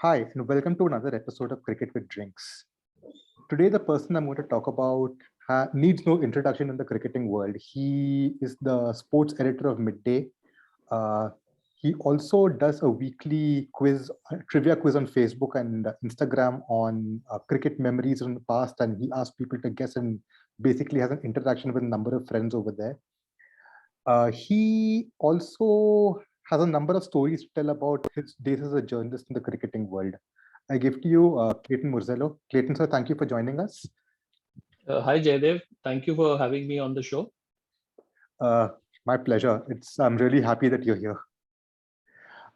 Hi, and welcome to another episode of Cricket with Drinks. Today, the person I'm going to talk about needs no introduction in the cricketing world. He is the sports editor of Midday. Uh, he also does a weekly quiz, trivia quiz on Facebook and Instagram on cricket memories from the past, and he asks people to guess and basically has an interaction with a number of friends over there. He also has a number of stories to tell about his days as a journalist in the cricketing world. I give to you Clayton Murzello. Clayton, sir, thank you for joining us. Hi, Jaydev. Thank you for having me on the show. Uh, my pleasure. I'm really happy that you're here.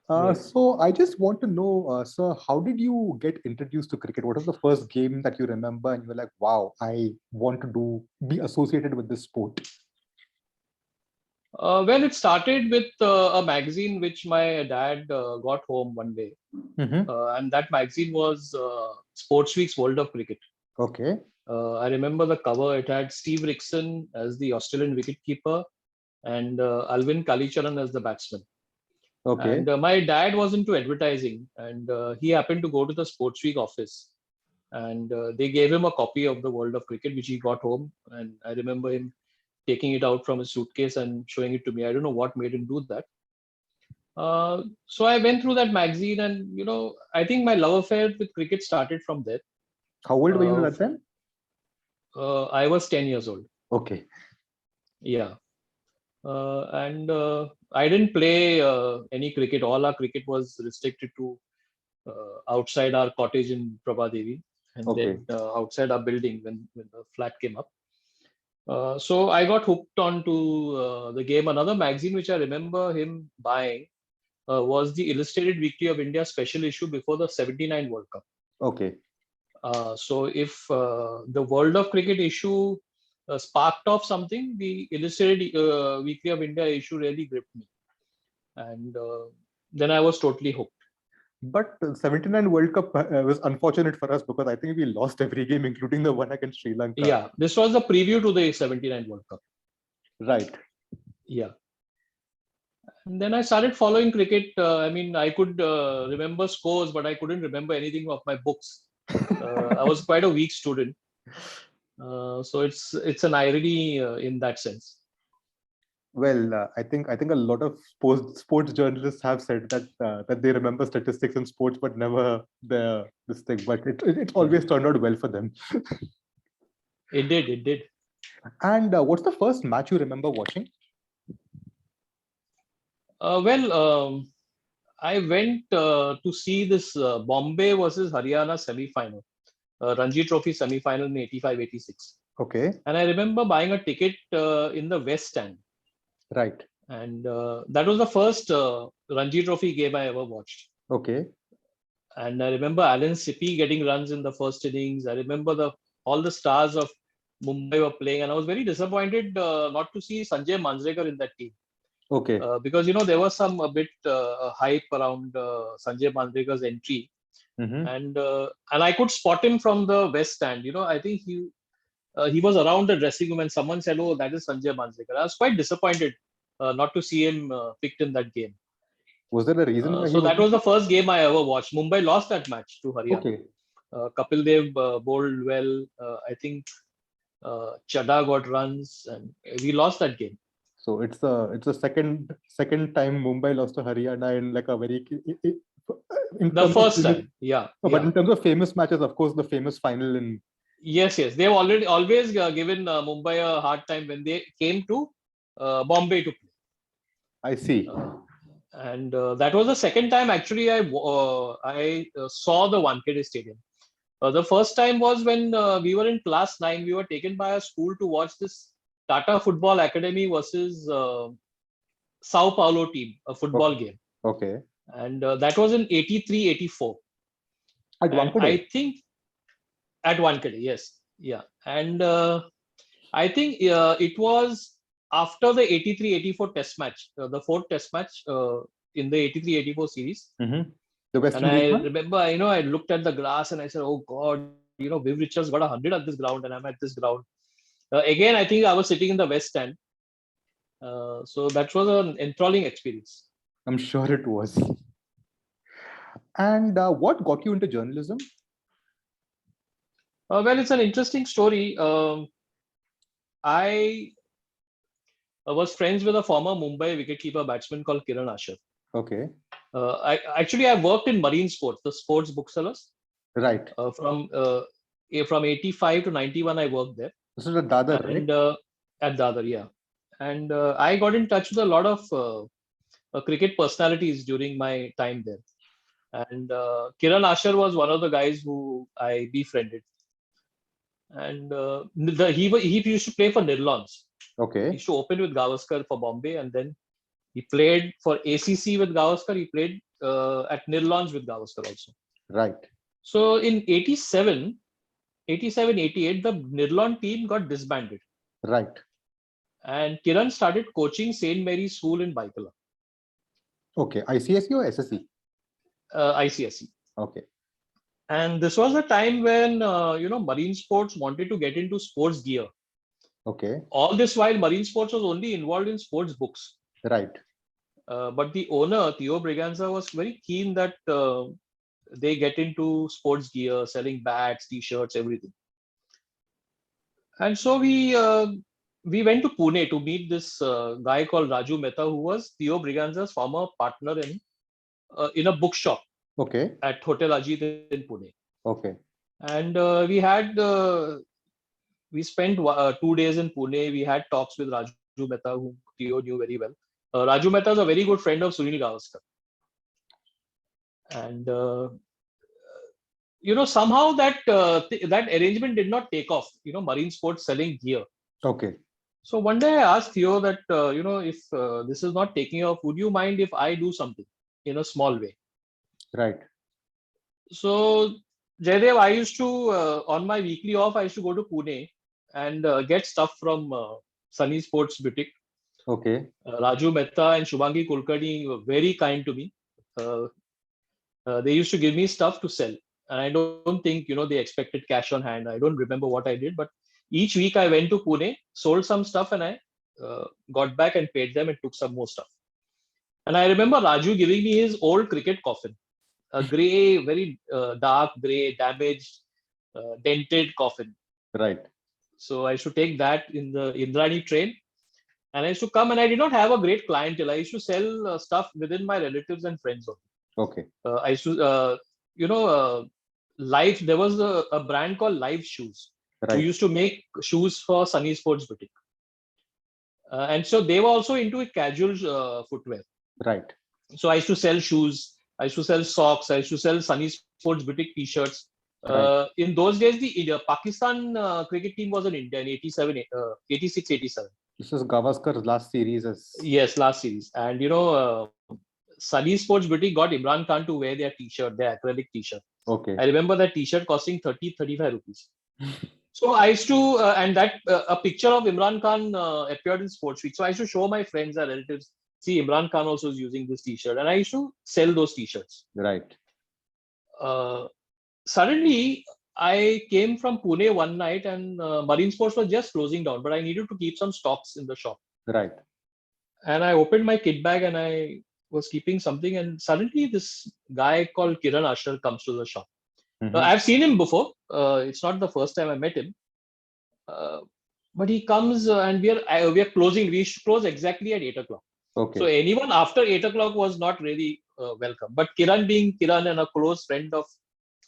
Great. So I just want to know, sir, how did you get introduced to cricket? What was the first game that you remember and you were like, wow, I want to be associated with this sport? Well, it started with a magazine which my dad got home one day. Mm-hmm. And that magazine was Sports Week's World of Cricket. Okay. I remember the cover. It had Steve Rickson as the Australian wicketkeeper and Alvin Kalicharan as the batsman. Okay. And my dad was into advertising, and he happened to go to the Sports Week office. And they gave him a copy of the World of Cricket, which he got home. And I remember him taking it out from his suitcase and showing it to me. I don't know what made him do that. So I went through that magazine, and I think my love affair with cricket started from there. How old were you Uh, at then? I was 10 years old. Okay. Yeah. And I didn't play any cricket. All our cricket was restricted to outside our cottage in Prabhadevi, and Okay. then outside our building when the flat came up. So I got hooked onto the game. Another magazine which I remember him buying was the Illustrated Weekly of India special issue before the '79 World Cup. Okay. So if the World of Cricket issue sparked off something, the Illustrated Weekly of India issue really gripped me, and then I was totally hooked. But 79 World Cup was unfortunate for us because I think we lost every game, including the one against Sri Lanka. Yeah, this was the preview to the '79 World Cup. Right. Yeah. And then I started following cricket. I mean, I could remember scores, but I couldn't remember anything of my books. I was quite a weak student, so it's an irony in that sense. Well, I think a lot of sports journalists have said that they remember statistics in sports, but never this thing. But it Yeah, always turned out well for them. it did. It did. And what's the first match you remember watching? Well, I went to see this Bombay versus Haryana semi-final, Ranji Trophy semi-final in '85-'86. Okay. And I remember buying a ticket in the West Stand. Right. And that was the first Ranji Trophy game I ever watched. Okay. And I remember Alan Sippy getting runs in the first innings. I remember all the stars of Mumbai were playing, and I was very disappointed not to see Sanjay Manjrekar in that team. Okay. Because there was some a bit hype around Sanjay Manjrekar's entry, Mm-hmm. and I could spot him from the West Stand. I think he was around the dressing room, and someone said, "Oh, that is Sanjay Manjrekar." I was quite disappointed not to see him picked in that game. Was there a reason why he So that wasn't? was the first game I ever watched. Mumbai lost that match to Haryana. Okay. Kapil Dev bowled well. I think Chadha got runs, and we lost that game. So it's a second time Mumbai lost to Haryana in like a very in The terms of first famous, time, yeah, but yeah. in terms of famous matches, of course, the famous final in. Yes. They've always given Mumbai a hard time when they came to Bombay to play. I see. And that was the second time actually I saw the Wankhede Stadium. The first time was when we were in class 9. We were taken by a school to watch this Tata Football Academy versus Sao Paulo team, a football game. Okay. And that was in '83-'84. At And Wankhede. I think at Wankhede, yes. Yeah. And I think it was after the '83-'84 test match, the fourth test match in the '83-'84 series. Mm-hmm. The West And Indies I one. remember, I looked at the grass and I said, "Oh God, Viv Richards got 100 at this ground, and I'm at this ground." Again, I think I was sitting in the West Stand. So that was an enthralling experience. I'm sure it was. And what got you into journalism? Well, it's an interesting story. I was friends with a former Mumbai wicketkeeper batsman called Kiran Asher. Okay. I worked in marine sports, the sports booksellers. Right. From 85 to 91, I worked there. This is a Dadar, right? And at Dadar, yeah. And I got in touch with a lot of cricket personalities during my time there. And Kiran Asher was one of the guys who I befriended. And he used to play for Nirlons. He Okay. used to open with Gavaskar for Bombay, and then he played for ACC with Gavaskar. He played at Nirlons with Gavaskar also. Right. So in 87, 88, the Nirlon team got disbanded. Right. And Kiran started coaching St. Mary's School in Baikala, Okay. ICSE or SSE? ICSE. Okay. And this was a time when, marine sports wanted to get into sports gear. Okay. All this while, marine sports was only involved in sports books. Right. But the owner, Theo Braganza, was very keen that they get into sports gear, selling bats, t-shirts, everything. And so we went to Pune to meet this guy called Raju Mehta, who was Theo Braganza's former partner in a bookshop Okay. at Hotel Ajit in Pune. Okay. And we spent 2 days in Pune. We had talks with Raju Mehta, who Theo knew very well. Raju Mehta is a very good friend of Sunil Gavaskar. And somehow that arrangement did not take off. Marine sports selling gear. Okay. So one day I asked Theo that if this is not taking off, would you mind if I do something in a small way? Right. So Jaydev, I used to on my weekly off, I used to go to Pune and get stuff from Sunny Sports Boutique. Okay. Raju Mehta and Shubhangi Kulkarni were very kind to me. They used to give me stuff to sell. And I don't think, they expected cash on hand. I don't remember what I did, but each week I went to Pune, sold some stuff, and I got back and paid them and took some more stuff. And I remember Raju giving me his old cricket coffin, a gray, very dark gray, damaged, dented coffin. Right. So I used to take that in the Indrani train. And I used to come, and I did not have a great clientele. I used to sell stuff within my relatives and friends only. Okay. I used to, Life, there was a brand called Live Shoes, who Right. used to make shoes for Sunny Sports Boutique. And so they were also into casual footwear. Right. So I used to sell shoes, I used to sell socks, I used to sell Sunny Sports Boutique t-shirts. Right. In those days, the Pakistan cricket team was in India in 87, 86, 87. This is Gavaskar's last series. Yes, last series. And, Sunny Sports Boutique got Imran Khan to wear their t-shirt, their acrylic t-shirt. Okay. I remember that t-shirt costing 35 rupees. So I used to, and that a picture of Imran Khan appeared in Sports Week. So I used to show my friends and relatives, see, Imran Khan also is using this t-shirt. And I used to sell those t-shirts. Right. Suddenly, I came from Pune one night and Marine Sports was just closing down, but I needed to keep some stocks in the shop. Right. And I opened my kit bag and I was keeping something. And suddenly this guy called Kiran Asher comes to the shop. Mhm. I've seen him before. It's not the first time I met him. But he comes and we are closing. We should close exactly at 8 o'clock. Okay. So anyone after 8 o'clock was not really welcome. But Kiran, being Kiran and a close friend of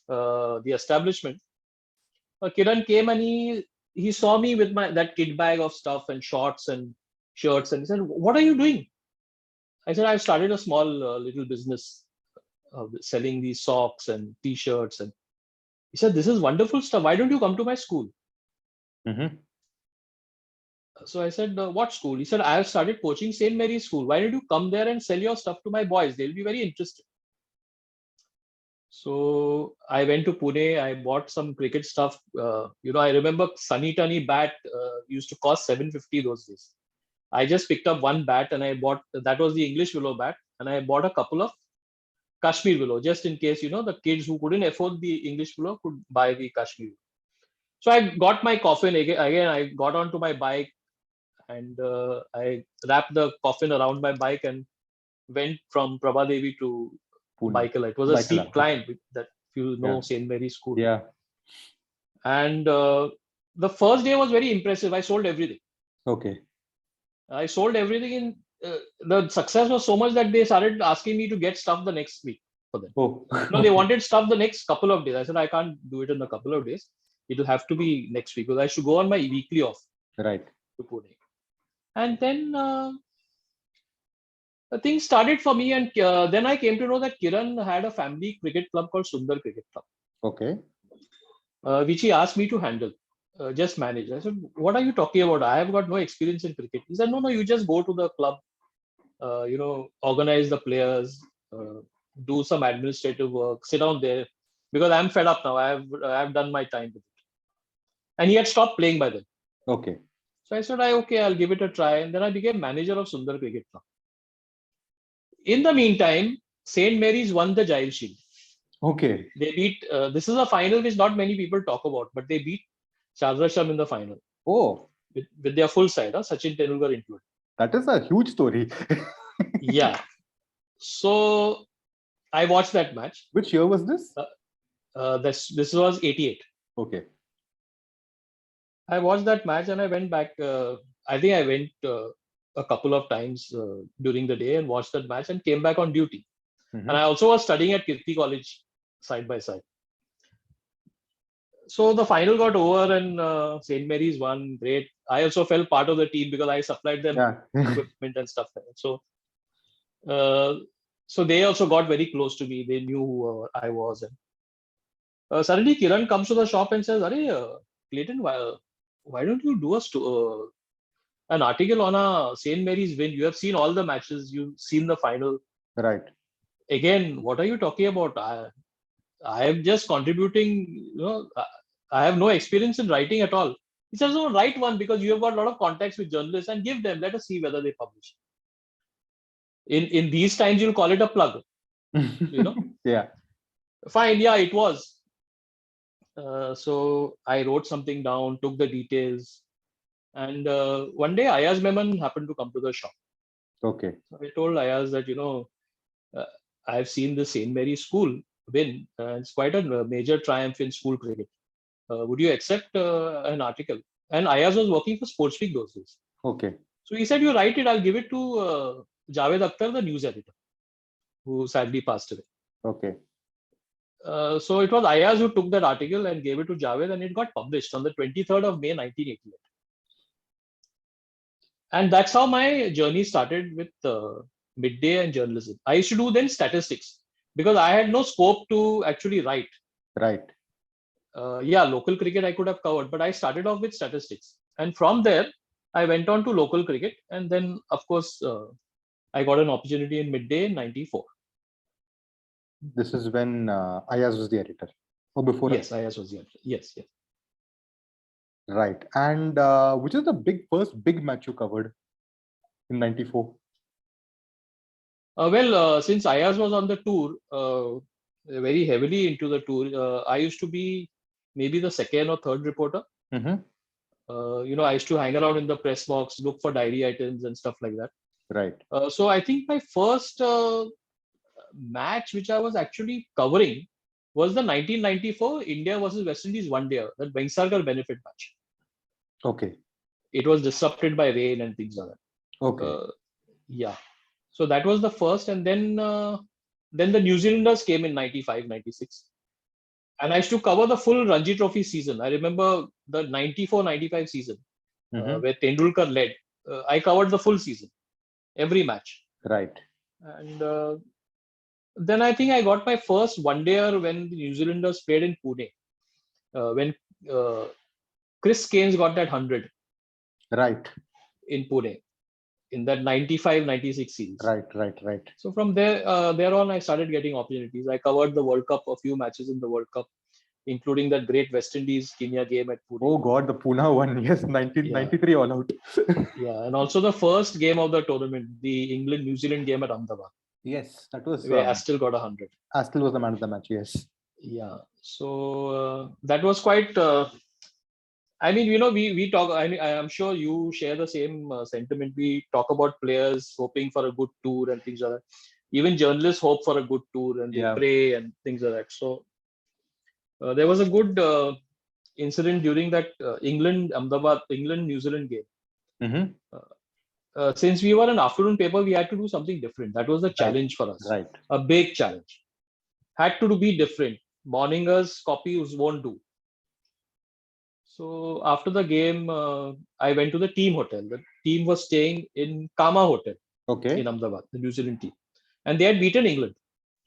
the establishment, Kiran came and he saw me with that kit bag of stuff and shorts and shirts, and he said, "What are you doing?" I said, "I've started a small little business selling these socks and t-shirts." And he said, "This is wonderful stuff. Why don't you come to my school?" Mm-hmm. So I said, "What school?" He said, "I have started coaching St. Mary's School. Why don't you come there and sell your stuff to my boys? They'll be very interested." So I went to Pune. I bought some cricket stuff. I remember Sunny Tunny bat used to cost 750 those days. I just picked up one bat and I bought, that was the English willow bat, and I bought a couple of Kashmir willow just in case, the kids who couldn't afford the English willow could buy the Kashmir. So I got my coffin again. I got onto my bike and I wrapped the coffin around my bike and went from Prabhadevi to Pune. Baikala. It was a Baikala. steep climb that you know Yeah. St. Mary's School. Yeah. And the first day was very impressive. I sold everything. Okay. I sold everything in the success was so much that they started asking me to get stuff the next week for them. Oh. No, they wanted stuff the next couple of days. I said, I can't do it in a couple of days. It'll have to be next week because I should go on my weekly off Right. to Pune. And then things started for me. And then I came to know that Kiran had a family cricket club called Sundar Cricket Club, Okay. which he asked me to handle, just manage. I said, what are you talking about? I have got no experience in cricket. He said, no, you just go to the club, organize the players, do some administrative work, sit down there, because I'm fed up now. I've done my time with it. And he had stopped playing by then. Okay. So I said, I'll give it a try. And then I became manager of Sundar Cricket Club. In the meantime, St. Mary's won the Giles Shield. Okay. They beat, this is a final which not many people talk about, but they beat Sham in the final. Oh. With their full side, Sachin Tendulkar included. That is a huge story. Yeah. So I watched that match. Which year was this? This was 88. Okay. I watched that match and I went back. I think I went a couple of times during the day and watched that match and came back on duty. Mm-hmm. And I also was studying at Kirti College side by side. So the final got over and St. Mary's won. Great. I also felt part of the team because I supplied them equipment and stuff like that. So they also got very close to me. They knew who I was. And suddenly Kiran comes to the shop and says, Clayton, why don't you do an article on a St. Mary's win? You have seen all the matches. You've seen the final. Right. Again, what are you talking about? I am just contributing, I have no experience in writing at all. He says, no, write one because you have got a lot of contacts with journalists and give them. Let us see whether they publish. In these times, you'll call it a plug. Yeah. Fine. Yeah, it was. So I wrote something down, took the details. And one day, Ayaz Memon happened to come to the shop. Okay. So I told Ayaz that, I've seen the St. Mary's School win. It's quite a major triumph in school cricket. Would you accept an article? And Ayaz was working for Sports Week those days. Okay. So he said, you write it, I'll give it to Javed Akhtar, the news editor, who sadly passed away. Okay. So it was Ayaz who took that article and gave it to Javed, and it got published on the 23rd of May, 1988. And that's how my journey started with midday and journalism. I used to do then statistics because I had no scope to actually write. Right. Local cricket I could have covered, but I started off with statistics. And from there, I went on to local cricket. And then, of course, I got an opportunity in midday in 94. This is when Ayaz was the editor. Or before? Yes, Ayaz was the editor. Yes. Right. And which is the first big match you covered in 94? Since Ayaz was on the tour, very heavily into the tour, I used to be maybe the second or third reporter. Mm-hmm. I used to hang around in the press box, look for diary items and stuff like that. Right. So I think my first match which I was actually covering was the 1994 India versus West Indies one-day, that Vengsarkar benefit match. Okay. It was disrupted by rain and things like that. Okay. So that was the first, and then the New Zealanders came in 95, 96. And I used to cover the full Ranji Trophy season. I remember the 94-95 season where Tendulkar led. I covered the full season, every match. Right. And then I think I got my first one-dayer when the New Zealanders played in Pune. When Chris Keynes got that 100. Right. In Pune. In that 95-96 series. Right. So from there on, I started getting opportunities. I covered the World Cup, a few matches in the World Cup, including that great West Indies Kenya game at Pune. Oh God, the Pune one. Yes, 1993 all out. Yeah, and also the first game of the tournament, the England-New Zealand game at Ahmedabad. Yes, that was where Astle got 100. Astle was the man of the match, yes. Yeah, so that was quite... we talk. I'm sure you share the same sentiment. We talk about players hoping for a good tour and things like that. even journalists hope for a good tour and they pray and things like that. So there was a good incident during that England-New Zealand game. Since we were an afternoon paper, we had to do something different. That was the challenge for us. Right. A big challenge. Had to be different. Morningers copies won't do. So after the game, I went to the team hotel. The team was staying in Kama Hotel in Ahmedabad, the New Zealand team. And they had beaten England.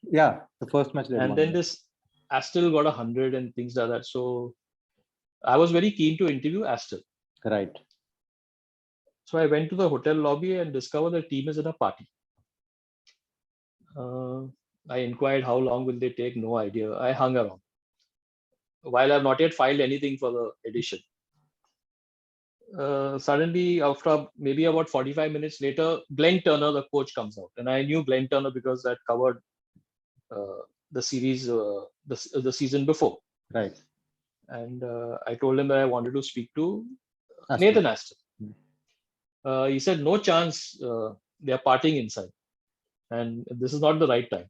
Yeah, the first match they won. And then this Astle got 100 and things like that. So I was very keen to interview Astle. Right. So I went to the hotel lobby and discovered the team is in a party. I inquired how long will they take, no idea. I hung around. While I've not yet filed anything for the edition. Suddenly, after maybe about 45 minutes later, Glenn Turner, the coach, comes out. And I knew Glenn Turner because I'd covered the series, the season before. Right. And I told him that I wanted to speak to Nathan Astle. He said, no chance, they are partying inside. And this is not the right time.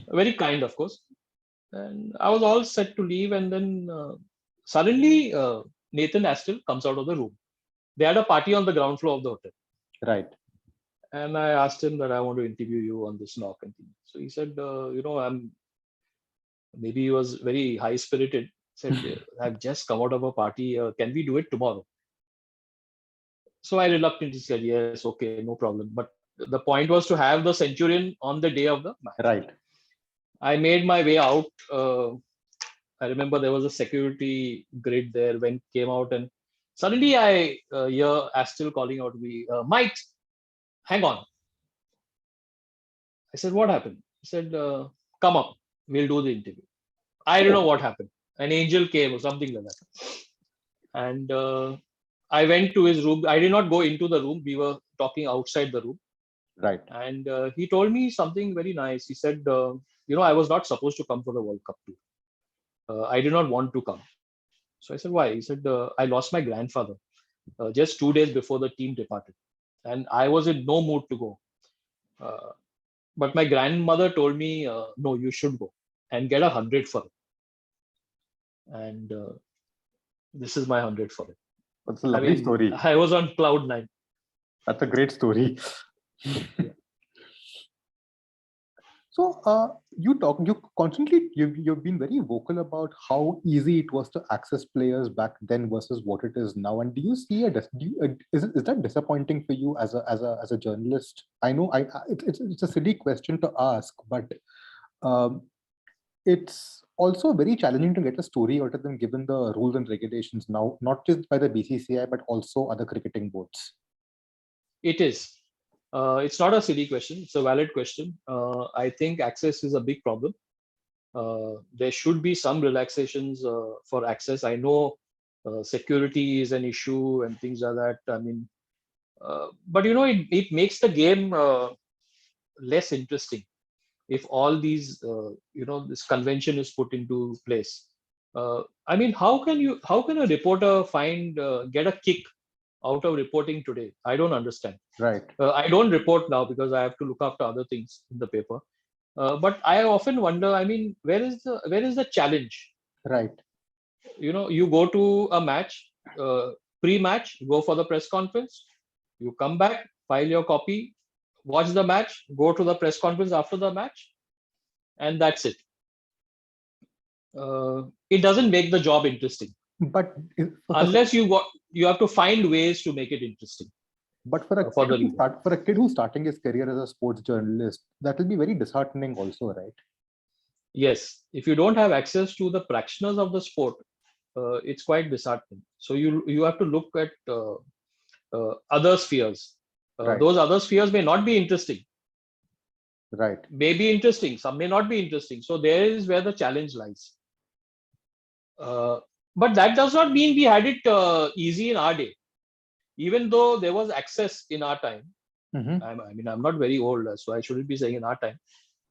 Very kind, of course. And I was all set to leave. And then suddenly, Nathan Astle comes out of the room. They had a party on the ground floor of the hotel. Right. And I asked him that I want to interview you on this knock and thing. So he said, maybe he was very high spirited. Said, I've just come out of a party. Can we do it tomorrow? So I reluctantly said, yes, okay, no problem. But the point was to have the Centurion on the day of the match. Right. I made my way out. I remember there was a security grid there when it came out, and suddenly I hear Astle calling out to me, Mike, hang on. I said, what happened? He said, come up, we'll do the interview. I don't know what happened. An angel came or something like that. And I went to his room. I did not go into the room. We were talking outside the room. Right. And he told me something very nice. He said, I was not supposed to come for the World Cup tour. I did not want to come. So I said, why? He said, I lost my grandfather just 2 days before the team departed. And I was in no mood to go. But my grandmother told me, no, you should go and get 100 for it. And this is my 100 for it. That's a lovely story. I was on cloud 9. That's a great story. So you've been very vocal about how easy it was to access players back then versus what it is now. And do you see is that disappointing for you as a journalist? I know it's a silly question to ask, but it's also very challenging to get a story out of them given the rules and regulations now, not just by the BCCI but also other cricketing boards. It is. It's not a silly question. It's a valid question. I think access is a big problem. There should be some relaxations for access. I know security is an issue and things like that. I mean, but it makes the game less interesting if all these, this convention is put into place. I mean, how can a reporter get a kick out of reporting today? I don't understand. Right. I don't report now because I have to look after other things in the paper. But I often wonder, I mean, where is the challenge? Right. You go to a match, pre-match, go for the press conference, you come back, file your copy, watch the match, go to the press conference after the match, and that's it. It doesn't make the job interesting. But unless you have to find ways to make it interesting. But for a kid who's starting his career as a sports journalist, that will be very disheartening also, right? Yes. If you don't have access to the practitioners of the sport, it's quite disheartening. So you have to look at other spheres. Right. Those other spheres may not be interesting. Right. May be interesting. Some may not be interesting. So there is where the challenge lies. But that does not mean we had it easy in our day. Even though there was access in our time. Mm-hmm. I'm not very old, so I shouldn't be saying in our time.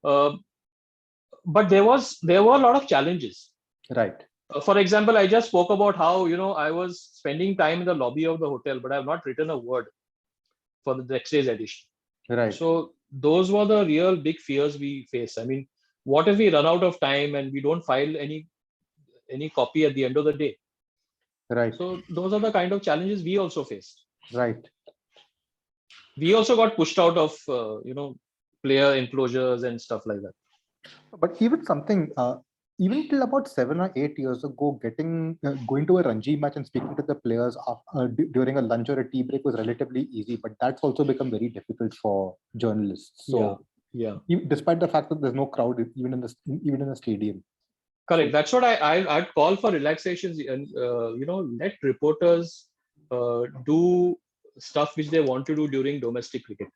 But there were a lot of challenges. Right. For example, I just spoke about how I was spending time in the lobby of the hotel, but I have not written a word for the next day's edition. Right. So those were the real big fears we face. I mean, what if we run out of time and we don't file any copy at the end of the day? Right. So those are the kind of challenges we also faced. Right. We also got pushed out of player enclosures and stuff like that. But even something, even till about 7 or 8 years ago, going to a Ranji match and speaking to the players during a lunch or a tea break was relatively easy. But that's also become very difficult for journalists. So, Yeah. despite the fact that there's no crowd even in the stadium. Correct. So, That's what I'd call for relaxations and let reporters do stuff which they want to do during domestic cricket.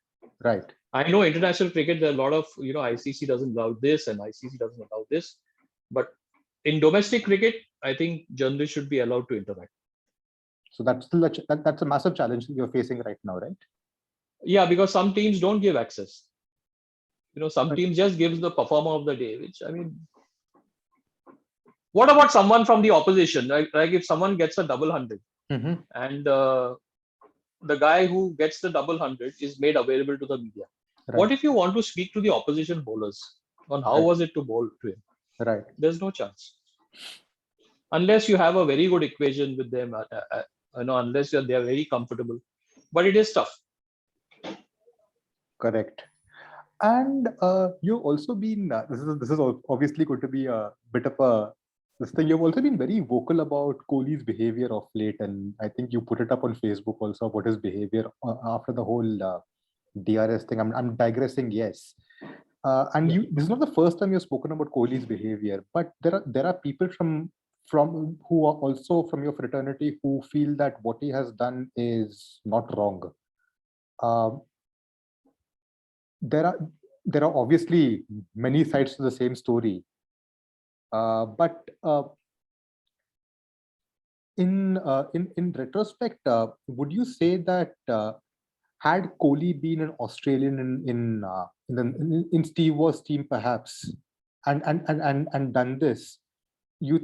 right. I know international cricket, there are a lot of ICC doesn't allow this and ICC doesn't allow this, but in domestic cricket, I think journalists should be allowed to interact. So that's still that's a massive challenge you're facing right now, right? Yeah, because some teams don't give access. Some teams just gives the performer of the day, which I mean, what about someone from the opposition? Like if someone gets a double 100 and the guy who gets the double 100 is made available to the media. Right. What if you want to speak to the opposition bowlers on how was it to bowl to him? Right. There's no chance. Unless you have a very good equation with them, unless they are very comfortable. But it is tough. Correct. And you've also been, this is obviously going to be a bit of this thing. You've also been very vocal about Kohli's behavior of late. And I think you put it up on Facebook also about his behavior after the whole DRS thing. I'm digressing, yes. This is not the first time you've spoken about Kohli's behavior, but there are people from who are also from your fraternity who feel that what he has done is not wrong. There are obviously many sides to the same story, but in retrospect, would you say that had Kohli been an Australian in Steve Waugh's team perhaps and done this, do you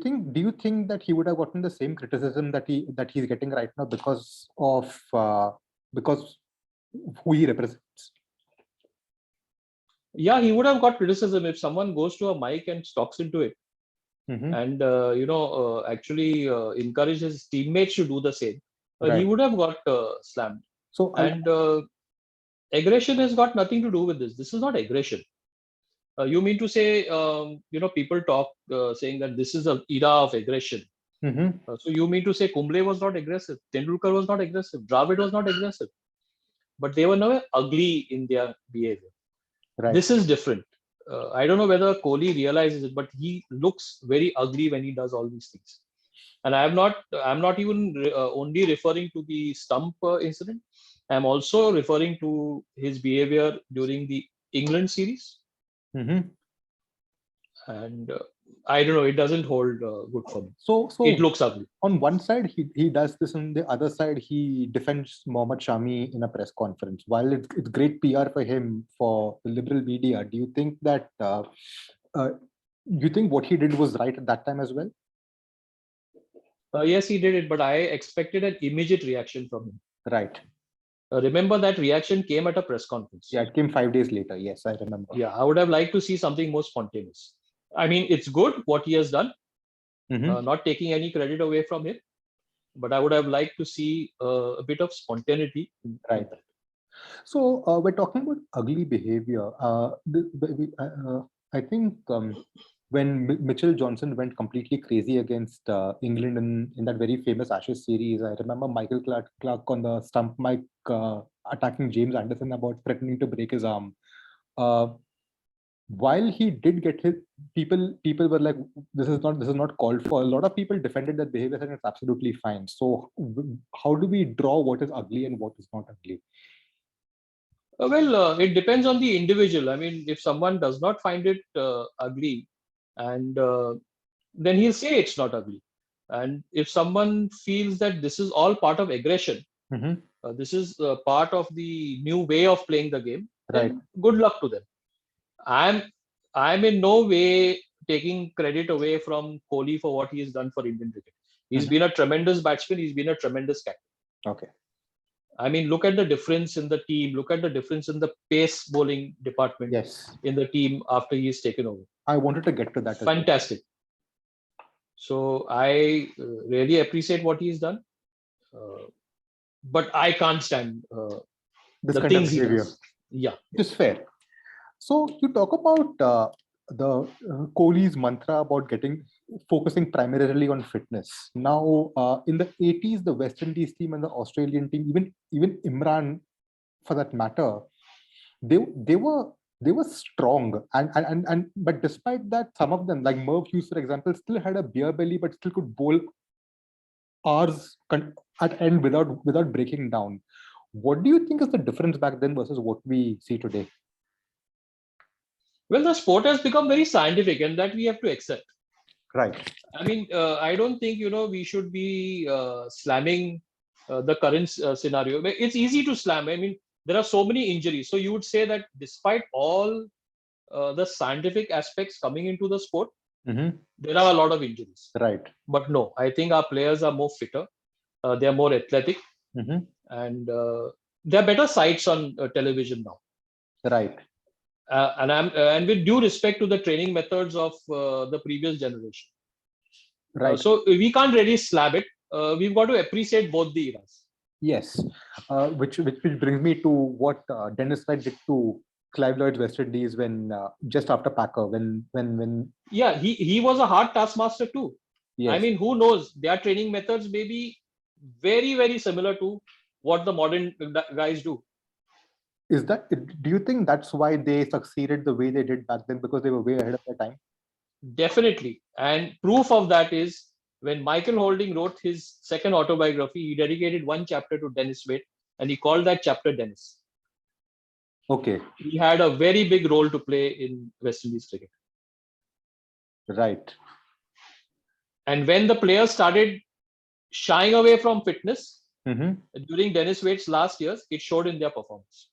think that he would have gotten the same criticism that he's getting right now because who he represents? Yeah, he would have got criticism if someone goes to a mic and talks into it and actually encourage his teammates to do the same. He would have got slammed. So aggression has got nothing to do with this. This is not aggression. You mean to say people talk saying that this is an era of aggression. So you mean to say Kumble was not aggressive, Tendulkar was not aggressive, Dravid was not aggressive, but they were never ugly in their behavior. Right. This is different. I don't know whether Kohli realizes it, but he looks very ugly when he does all these things. And I'm not even only referring to the stump incident. I'm also referring to his behavior during the England series. And I don't know, it doesn't hold good for me. So it looks ugly. On one side, he does this, on the other side, he defends Mohammad Shami in a press conference. While it's great PR for him, for the liberal media, do you think that you think what he did was right at that time as well? Yes, he did it, but I expected an immediate reaction from him. Right. Remember that reaction came at a press conference. Yeah, it came 5 days later. Yes, I remember. Yeah, I would have liked to see something more spontaneous. I mean, it's good what he has done, not taking any credit away from him, but I would have liked to see a bit of spontaneity. Right. So we're talking about ugly behavior. I think when Mitchell Johnson went completely crazy against England in that very famous Ashes series, I remember Michael Clark on the stump mic attacking James Anderson about threatening to break his arm. While he did get his people were like, this is not called for. A lot of people defended that behavior and it's absolutely fine. So how do we draw what is ugly and what is not ugly? Well, it depends on the individual. I mean, if someone does not find it ugly, and then he'll say it's not ugly. And if someone feels that this is all part of aggression, this is part of the new way of playing the game, then good luck to them. I'm in no way taking credit away from Kohli for what he has done for Indian cricket. He's been a tremendous batsman. He's been a tremendous captain. Okay. I mean, look at the difference in the team. Look at the difference in the pace bowling department Yes, in the team after he's taken over. I wanted to get to that as well. Fantastic. So I really appreciate what he's done, but I can't stand This the kind of things he behavior, does. Yeah. which is fair. So you talk about the Kohli's mantra about focusing primarily on fitness. Now, in the 80s, the West Indies team and the Australian team, even Imran, for that matter, they were strong, and but despite that, some of them, like Merv Hughes, for example, still had a beer belly, but still could bowl hours at end without breaking down. What do you think is the difference back then versus what we see today? Well, the sport has become very scientific, and that we have to accept. Right. I mean, I don't think we should be slamming the current scenario. It's easy to slam. I mean, there are so many injuries. So you would say that despite all the scientific aspects coming into the sport, there are a lot of injuries. Right. But no, I think our players are more fitter. They are more athletic, and there are better sights on television now. Right. And with due respect to the training methods of the previous generation. Right. So we can't really slab it. We've got to appreciate both the eras. Yes, which brings me to what Dennis Wright did to Clive Lloyd's West Indies when just after Packer when Yeah, he was a hard taskmaster too. yes. I mean, who knows? Their training methods may be very, very similar to what the modern guys do. Is that, do you think that's why they succeeded the way they did back then, because they were way ahead of their time? Definitely. And proof of that is when Michael Holding wrote his second autobiography, he dedicated one chapter to Dennis Wade, and he called that chapter Dennis. Okay. He had a very big role to play in West Indies cricket. Right. And when the players started shying away from fitness during Dennis Wade's last years, it showed in their performance.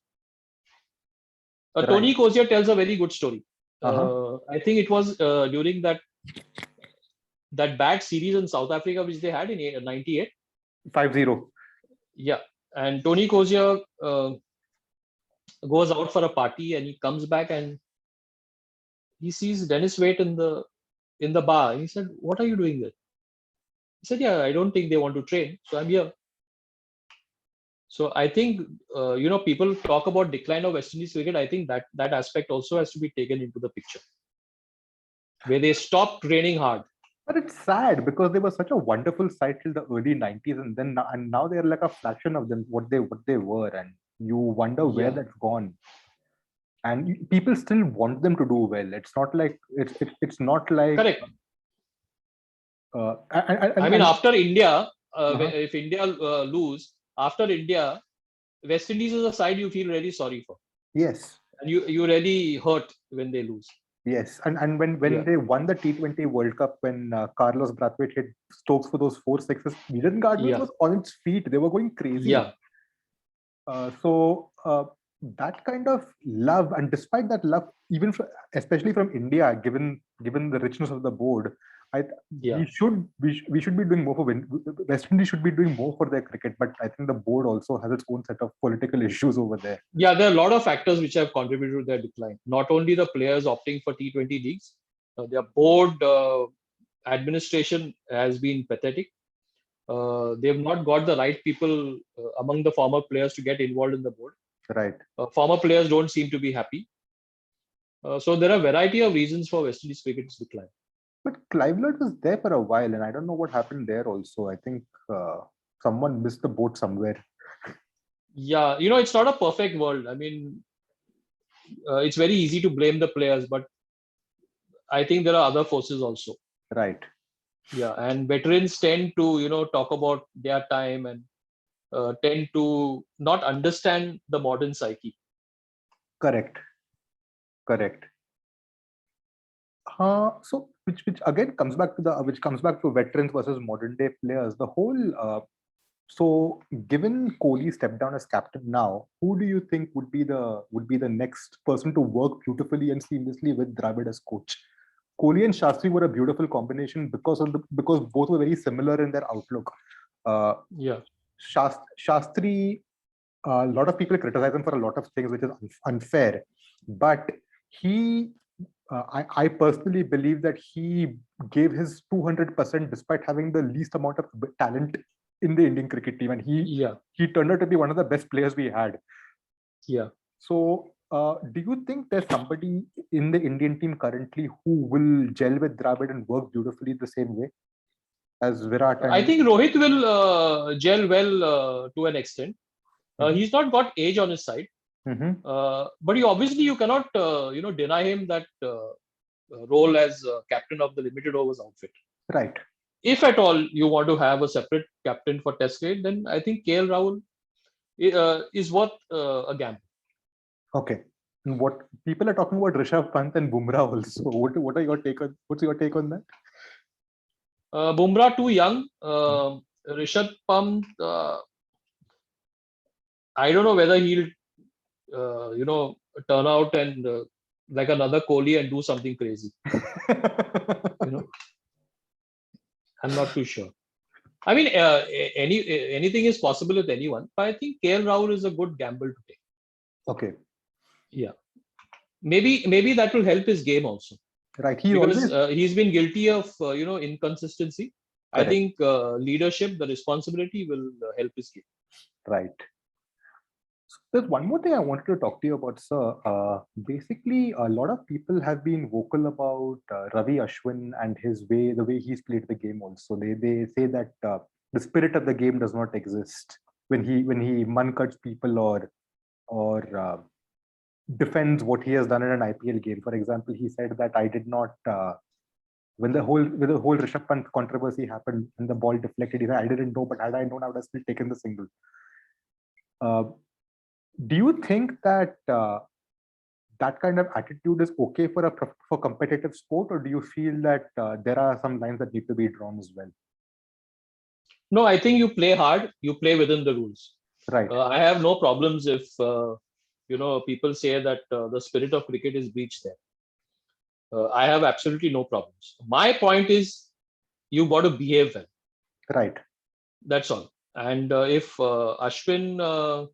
Right. Tony Cozier tells a very good story. I think it was during that bad series in South Africa, which they had in 98. 5-0. Yeah. And Tony Cozier goes out for a party and he comes back and he sees Dennis Wade in the bar. And he said, "What are you doing there?" He said, "Yeah, I don't think they want to train, so I'm here." So I think people talk about decline of West Indies cricket. I think that aspect also has to be taken into the picture, where they stopped training hard. But it's sad because they were such a wonderful side till the early 90s, and now they're like a fraction of them what they were, and you wonder where that's gone. And people still want them to do well. It's not like it's not like Correct. I mean, after India, if India lose, after India, West Indies is a side you feel really sorry for. Yes. And you really hurt when they lose. Yes, and when they won the T20 World Cup, when Carlos Brathwaite hit Stokes for those 4 sixes, Eden Gardner was on its feet. They were going crazy. Yeah. So that kind of love, and despite that love, especially from India, given the richness of the board, we should be doing more for West Indies should be doing more for their cricket, but I think the board also has its own set of political issues over there. Yeah, there are a lot of factors which have contributed to their decline. Not only the players opting for T20 leagues, their board administration has been pathetic. They have not got the right people among the former players to get involved in the board. Right. Former players don't seem to be happy. So there are a variety of reasons for West Indies cricket's decline. But Clive Lloyd was there for a while, and I don't know what happened there also. I think someone missed the boat somewhere. Yeah, it's not a perfect world. I mean, it's very easy to blame the players, but I think there are other forces also. Right. Yeah, and veterans tend to, talk about their time and tend to not understand the modern psyche. Correct. So which again comes back to veterans versus modern day players. The whole so given Kohli stepped down as captain now, who do you think would be the next person to work beautifully and seamlessly with Dravid as coach? Kohli and Shastri were a beautiful combination because both were very similar in their outlook. Yeah. Shastri a lot of people criticize him for a lot of things, which is unfair. But he, I personally believe that he gave his 200% despite having the least amount of talent in the Indian cricket team, and he turned out to be one of the best players we had. Yeah. So, do you think there's somebody in the Indian team currently who will gel with Dravid and work beautifully the same way as Virat? I think Rohit will gel well to an extent. He's not got age on his side, but you cannot deny him that role as captain of the limited overs outfit. Right. If at all you want to have a separate captain for Test cricket, then I think KL Rahul is worth a gamble. Okay. And what people are talking about Rishabh Pant and Bumrah also. What are your take on? What's your take on that? Bumrah too young. Rishabh Pant, I don't know whether he'll turn out and like another Kohli and do something crazy. I'm not too sure. I mean, anything is possible with anyone, but I think KL Rahul is a good gamble to take. Okay. Yeah. Maybe that will help his game also. Right. He's been guilty of inconsistency. Correct. I think leadership, the responsibility will help his game. Right. So there's one more thing I wanted to talk to you about, sir. Basically, a lot of people have been vocal about Ravi Ashwin and the way he's played the game. Also, they say that the spirit of the game does not exist when he man cuts people or defends what he has done in an IPL game. For example, he said that I did not. When the whole Rishabh Pant controversy happened and the ball deflected, he said, I didn't know, but had I known, I would have still taken the single. Do you think that that kind of attitude is okay for competitive sport, or do you feel that there are some lines that need to be drawn as well? No, I think you play hard, you play within the rules. Right. I have no problems if people say that the spirit of cricket is breached there. I have absolutely no problems. My point is, you got to behave well. Right. That's all. And if Ashwin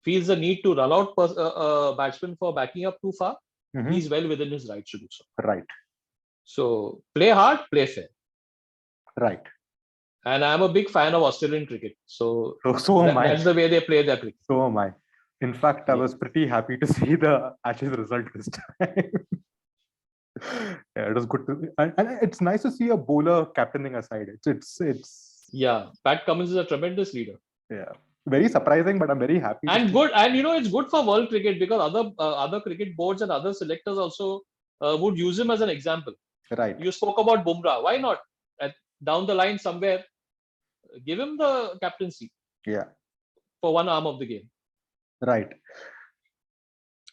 feels the need to run out batsman for backing up too far, he's well within his rights to do so. Right. So play hard, play fair. Right. And I'm a big fan of Australian cricket. So am I. That's the way they play their cricket. So am I. In fact, I was pretty happy to see the Ashes result this time. Yeah, it was good to, and it's nice to see a bowler captaining a side. It's yeah. Pat Cummins is a tremendous leader. Yeah, very surprising, but I'm very happy. And good, and it's good for world cricket because other cricket boards and other selectors also would use him as an example. Right. You spoke about Bumrah. Why not? Down the line somewhere, give him the captaincy. Yeah. For one arm of the game. Right.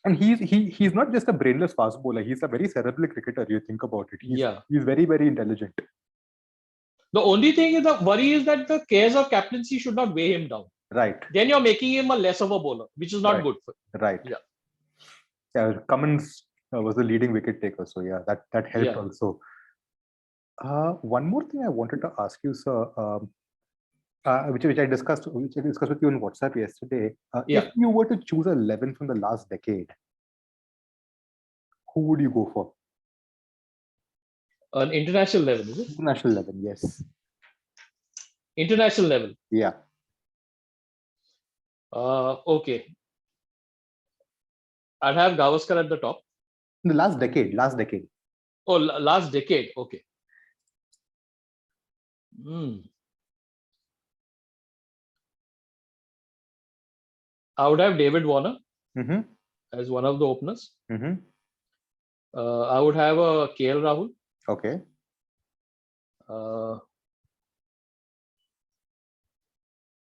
And he's not just a brainless fast bowler. He's a very cerebral cricketer. You think about it. He's very, very intelligent. The only thing is the worry is that the cares of captaincy should not weigh him down. Right. Then you're making him a less of a bowler, which is not good for him. Right. Yeah. Cummins was the leading wicket taker, so yeah, that helped also. One more thing I wanted to ask you, sir, which I discussed with you on WhatsApp yesterday. If you were to choose 11 from the last decade, who would you go for? An international level, is it? International level, yes. International level. Yeah. Okay. I'd have Gavaskar at the top. The last decade. Oh, last decade. Okay. I would have David Warner as one of the openers. I would have a KL Rahul. Okay.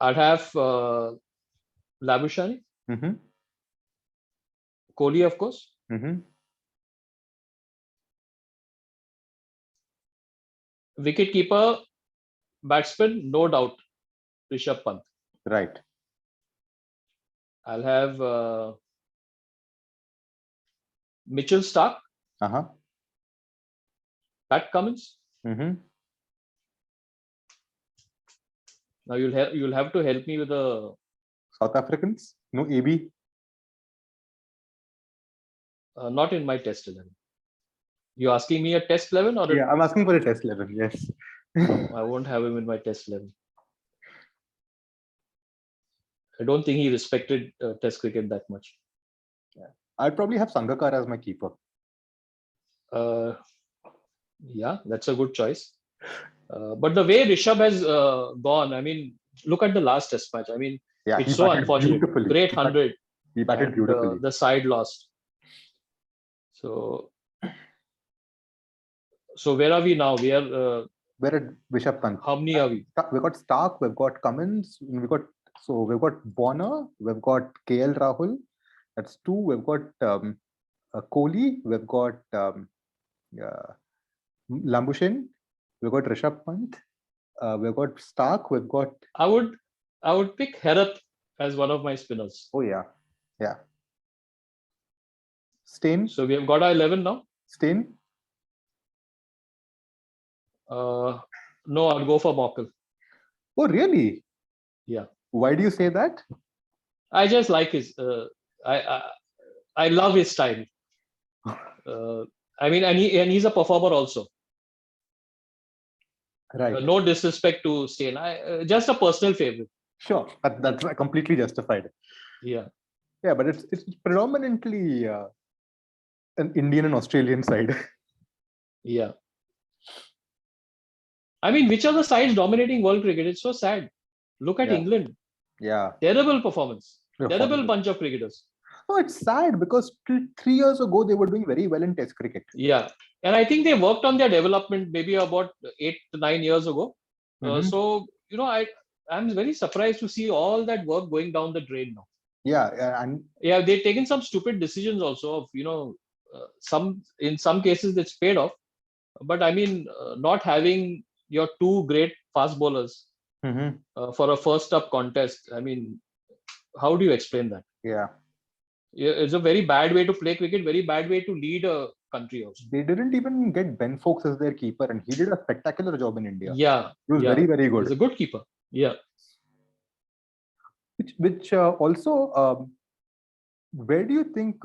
I'd have Labuschagne. Kohli, of course. Wicket keeper, batsman, no doubt, Rishabh Pant. Right. I'll have Mitchell Starc. Pat Cummins. Now you'll have to help me with a South Africans? No AB? Not in my test 11. You asking me a test 11 or Yeah, I'm asking for a test 11. Yes. no? I won't have him in my test 11. I don't think he respected test cricket that much. I'd probably have Sangakkara as my keeper. Yeah, that's a good choice. But the way Rishabh has gone, I mean, look at the last test match. I mean, Yeah, it's he so batted unfortunate. beautifully. Great 100. He batted And beautifully. the side lost. So where are we now? We are. We're at Rishabh Pant. How many are we? We've got Stark, we've got Cummins, we've got Bonner, we've got KL Rahul. That's 2. We've got Kohli, we've got Lambushin, we've got Rishabh Pant, we've got Stark, we've got. I would pick Herath as one of my spinners. Oh yeah. Stain. So we have got our 11 now. Stain. No, I'll go for Mockle. Oh really? Yeah. Why do you say that? I just like his. I love his style. I mean, and he's a performer also. Right. No disrespect to Stain. Just a personal favorite. Sure, that's completely justified. Yeah. Yeah, but it's predominantly an Indian and Australian side. Yeah. I mean, which are the sides dominating world cricket? It's so sad. Look at England. Yeah. Terrible performance. Terrible bunch of cricketers. Oh, it's sad because 3 years ago they were doing very well in Test cricket. Yeah, and I think they worked on their development maybe about 8 to 9 years ago. So I'm very surprised to see all that work going down the drain now. Yeah, they've taken some stupid decisions also of in some cases it's paid off, but I mean not having your 2 great fast bowlers for a first up contest. I mean, how do you explain that? Yeah, it's a very bad way to play cricket, very bad way to lead a country also. They didn't even get Ben Foakes as their keeper, and he did a spectacular job in India. Yeah, he was very, very good. He's a good keeper. Yeah. Which also, where do you think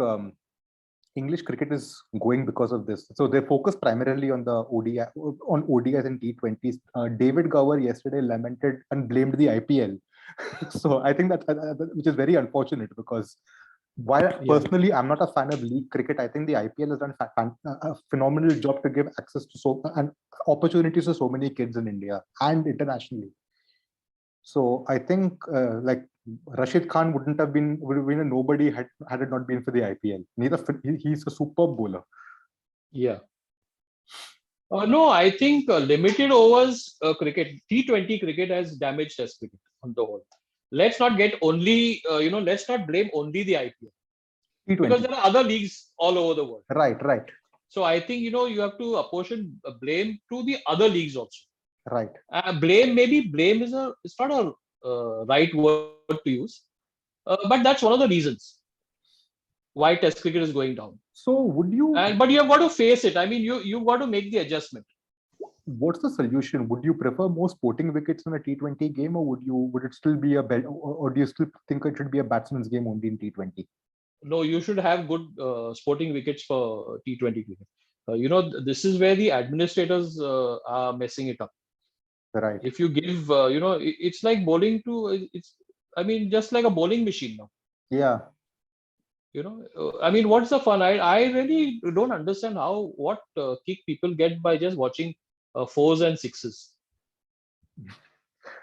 English cricket is going because of this? So they focus primarily on the ODIs and T20s. David Gower yesterday lamented and blamed the IPL. So I think that which is very unfortunate because while personally I'm not a fan of league cricket, I think the IPL has done a phenomenal job to give access to and opportunities to so many kids in India and internationally. So I think like Rashid Khan would have been a nobody had it not been for the IPL. He's a superb bowler. Yeah. No, I think limited overs cricket, T20 cricket has damaged Test cricket on the whole. Let's not get only, let's not blame only the IPL. T20. Because there are other leagues all over the world. Right. So I think, you have to apportion blame to the other leagues also. Right. Blame is it's not a right word to use, but that's one of the reasons why Test cricket is going down. So would you? But you have got to face it. I mean, you've got to make the adjustment. What's the solution? Would you prefer more sporting wickets in a T20 game, or would it still be or do you still think it should be a batsman's game only in T20? No, you should have good sporting wickets for T20 cricket. This is where the administrators are messing it up. Right. If you give, it's like bowling just like a bowling machine now. Yeah. I mean, what's the fun? I really don't understand what kick people get by just watching 4s and 6s.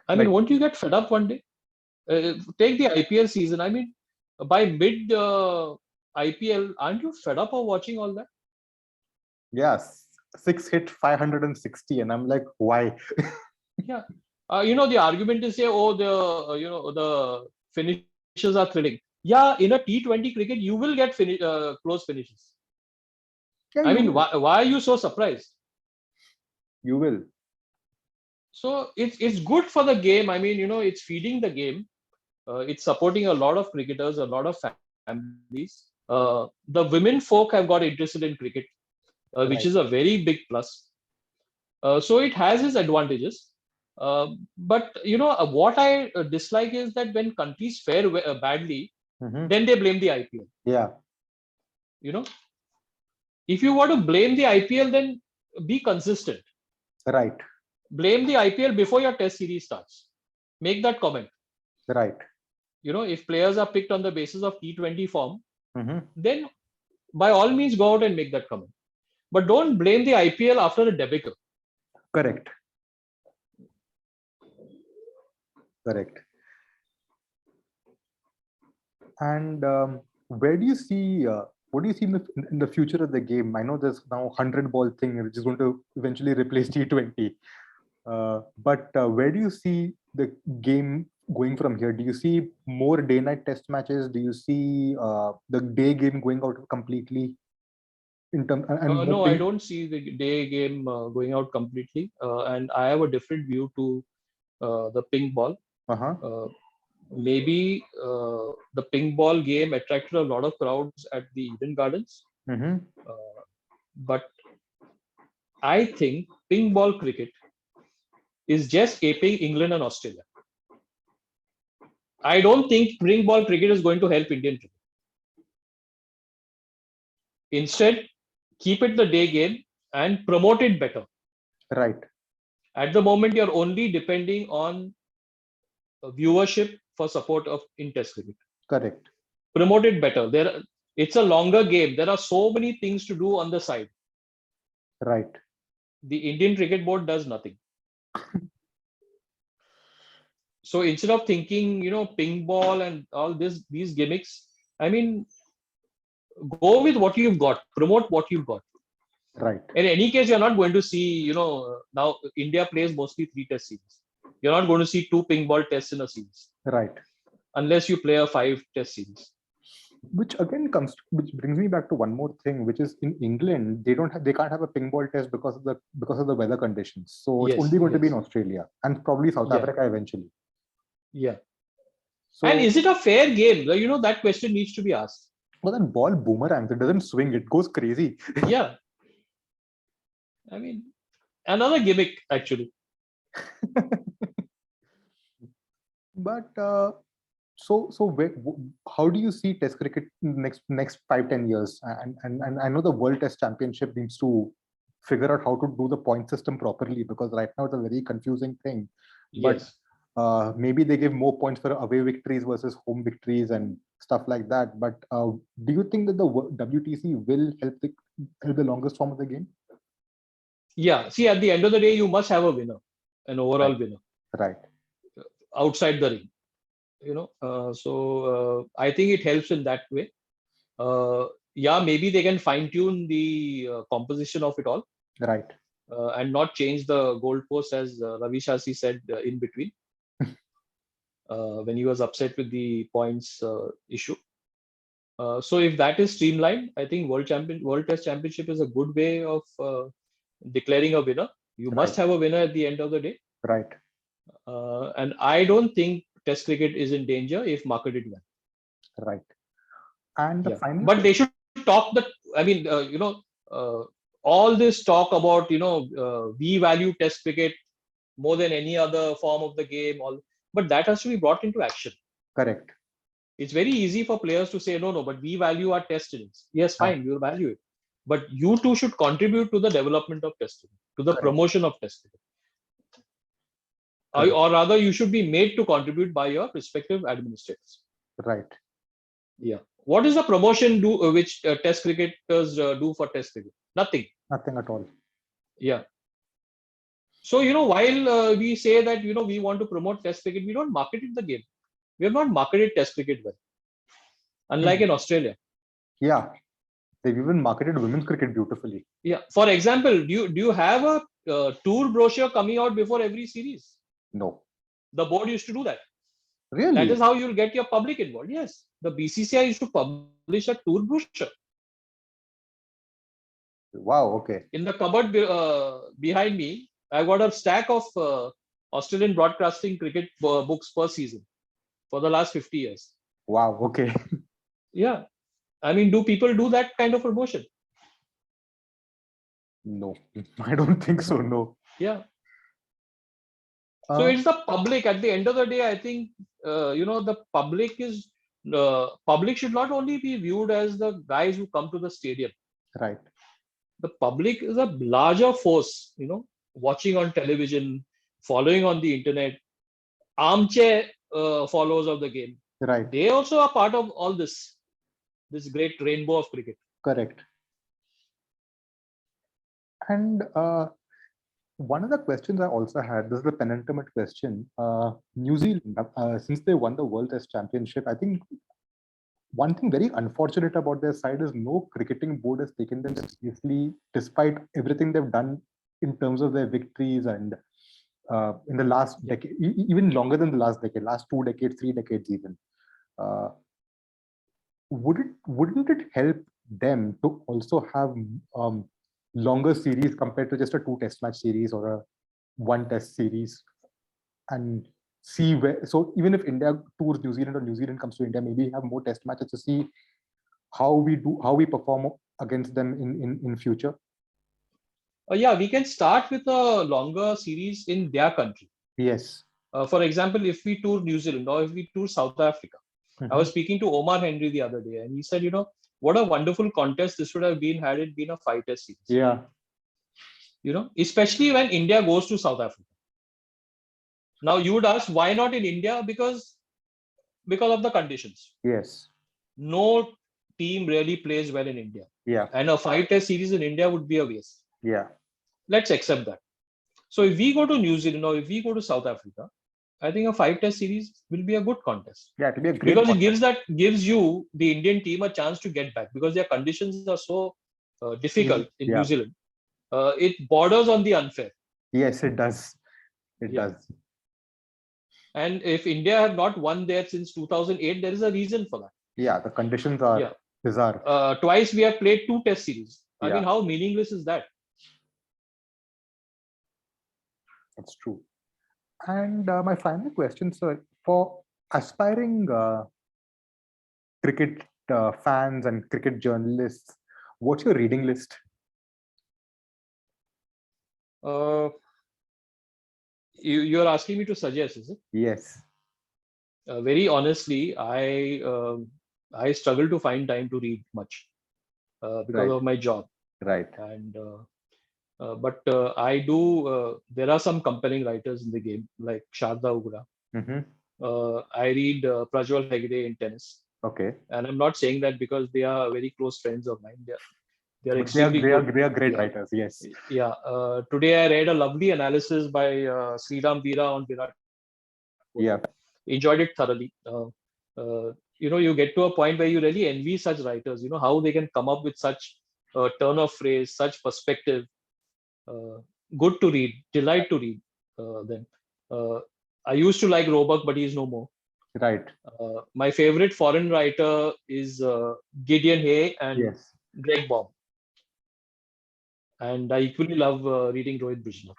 I mean, won't you get fed up one day? Take the IPL season. I mean, by mid IPL, aren't you fed up of watching all that? Yes, 6 hit 560, and I'm like, why? Yeah, the argument is say, the finishes are thrilling. Yeah, in a T20 cricket, you will get close finishes. Yeah, I mean, why are you so surprised? You will. So it's good for the game. I mean, it's feeding the game. It's supporting a lot of cricketers, a lot of families. The women folk have got interested in cricket, which is a very big plus. So it has its advantages. But what I dislike is that when countries fare badly, Mhm. then they blame the IPL. Yeah, You know, if you want to blame the IPL, then be consistent. right, Blame the IPL before your test series starts. Make that comment. right. If players are picked on the basis of T20 form, Mhm. then by all means go out and make that comment. But don't blame the IPL after the debacle. Correct, correct. And where do you see, what do you see in the future of the game? I know there's now 100 ball thing, which is going to eventually replace T20. But where do you see the game going from here? Do you see more day-night test matches? Do you see the day game going out completely in term and more No, I ping? don't see the day game going out completely. And I have a different view to the ping ball. Uh-huh. Uh, Maybe the ping ball game attracted a lot of crowds at the Eden Gardens. Mm-hmm. Uh, but I think ping ball cricket is just aping England and Australia. I don't think ping ball cricket is going to help Indian cricket. Instead, keep it the day game and promote it better. Right. At the moment, you're only depending on viewership for support of in Test cricket. Correct. Promote it better. It's a longer game. There are so many things to do on the side. Right. The Indian Cricket Board does nothing. So instead of thinking, ping ball and all these gimmicks, I mean, go with what you've got. Promote what you've got. Right. In any case, you're not going to see, now India plays mostly 3 test series. You're not going to see 2 ping ball tests in a series Right. unless you play a 5 test series. Which again which brings me back to one more thing, which is in England they can't have a ping ball test because of the weather conditions. So it's Yes, only going to be in yes, Australia and probably South yeah, Africa eventually. yeah. And So is it a fair game? That question needs to be asked. well, that ball boomerangs, it doesn't swing, it goes crazy. Yeah, I mean, another gimmick actually. But how do you see Test cricket in the next 5-10 years? And I know the World Test Championship needs to figure out how to do the point system properly, because right now it's a very confusing thing. But Yes. maybe they give more points for away victories versus home victories and stuff like that. But do you think that the WTC will help the longest form of the game? Yeah. See, at the end of the day, you must have a winner, an overall Right. winner Right. outside the ring. I think it helps in that way. Yeah, maybe they can fine tune the composition of it all Right. and not change the goalpost, as Ravi Shastri said in between when he was upset with the points issue. So if that is streamlined, I think World Test Championship is a good way of declaring a winner. You must Right. have a winner at the end of the day, Right. and I don't think Test cricket is in danger if marketed well. Right. And the Yeah, final but they question. should talk the. I mean, all this talk about we value Test cricket more than any other form of the game. But that has to be brought into action. Correct. It's very easy for players to say no, but we value our test innings. Yes, Yeah. fine, you value it, but you too should contribute to the development of testing, to the Correct. promotion of testing, Correct. or rather, you should be made to contribute by your respective administrators. Right. Yeah. What is the promotion do which test cricketers do for test cricket? Nothing. Nothing at all. Yeah. So while we say that we want to promote test cricket, we don't market it the game. We have not marketed test cricket well, unlike Hmm. in Australia. Yeah. They've even marketed women's cricket beautifully. Yeah. For example, do you have a tour brochure coming out before every series? No. The board used to do that. That is Really? how you'll get your public involved. Yes, the BCCI used to publish a tour brochure Wow. Okay. in the cupboard behind me. I got a stack of Australian broadcasting cricket books per season for the last 50 years. Wow. Okay. Yeah, I mean, do people do that kind of promotion? No. I don't think so. No. Yeah. So it's the public. At the end of the day, I think the public should not only be viewed as the guys who come to the stadium. Right. The public is a larger force. Watching on television, following on the internet, armchair followers of the game. Right. They also are part of all this great rainbow of cricket. Correct. And one of the questions I also had, this is the penultimate question. New Zealand, since they won the World Test Championship, I think one thing very unfortunate about their side is no cricketing board has taken them seriously, despite everything they've done in terms of their victories and in the last decade, even longer than the last decade, last 2 decades, 3 decades even. Wouldn't it help them to also have longer series compared to just a 2 test match series or a 1 test series, and see where, so even if India tours New Zealand or New Zealand comes to India, maybe have more test matches to see how we perform against them in future? Yeah, we can start with a longer series in their country. Yes. For example, if we tour New Zealand or if we tour South Africa, I was speaking to Omar Henry the other day, and he said, what a wonderful contest this would have been had it been a 5-test series. Yeah. Especially when India goes to South Africa. Now you would ask, why not in India? Because of the conditions. Yes. No team really plays well in India. Yeah. And a 5-test series in India would be a waste. Yeah. Let's accept that. So if we go to New Zealand or if we go to South Africa, I think a 5-test series will be a good contest. Yeah, it will be a great because contest. it gives you, the Indian team, a chance to get back, because their conditions are so difficult in New Zealand. It borders on the unfair. Yes, it does. It does. And if India have not won there since 2008, there is a reason for that. Yeah, the conditions are bizarre. Twice we have played 2 test series. I mean, how meaningless is that? That's true. And my final question, sir, for aspiring cricket fans and cricket journalists, what's your reading list? You're asking me to suggest, is it? Yes. Very honestly, I struggle to find time to read much because of my job. Right. And but I do. There are some compelling writers in the game, like Sharda Ugra. I read Prajwal Hegde in tennis. Okay. And I'm not saying that because they are very close friends of mine. They are great writers. Yes. Yeah. Today I read a lovely analysis by Sriram Veera on Virat. Yeah. Enjoyed it thoroughly. You get to a point where you really envy such writers. How they can come up with such turn of phrase, such perspective. Good to read, delight to read them. I used to like Roebuck, but he's no more. Right. My favorite foreign writer is Gideon Hay and Greg Baum. And I equally love reading Rohit Bijla.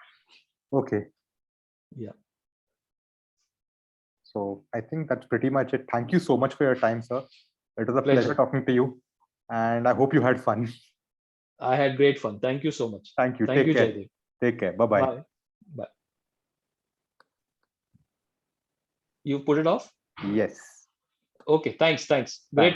Okay. Yeah. So I think that's pretty much it. Thank you so much for your time, sir. It was a pleasure talking to you. And I hope you had fun. I had great fun. Thank you so much. Thank you. Thank you, Jaidev. Take care. Bye-bye. Bye. Bye. You put it off? Yes. Okay. Thanks. Great.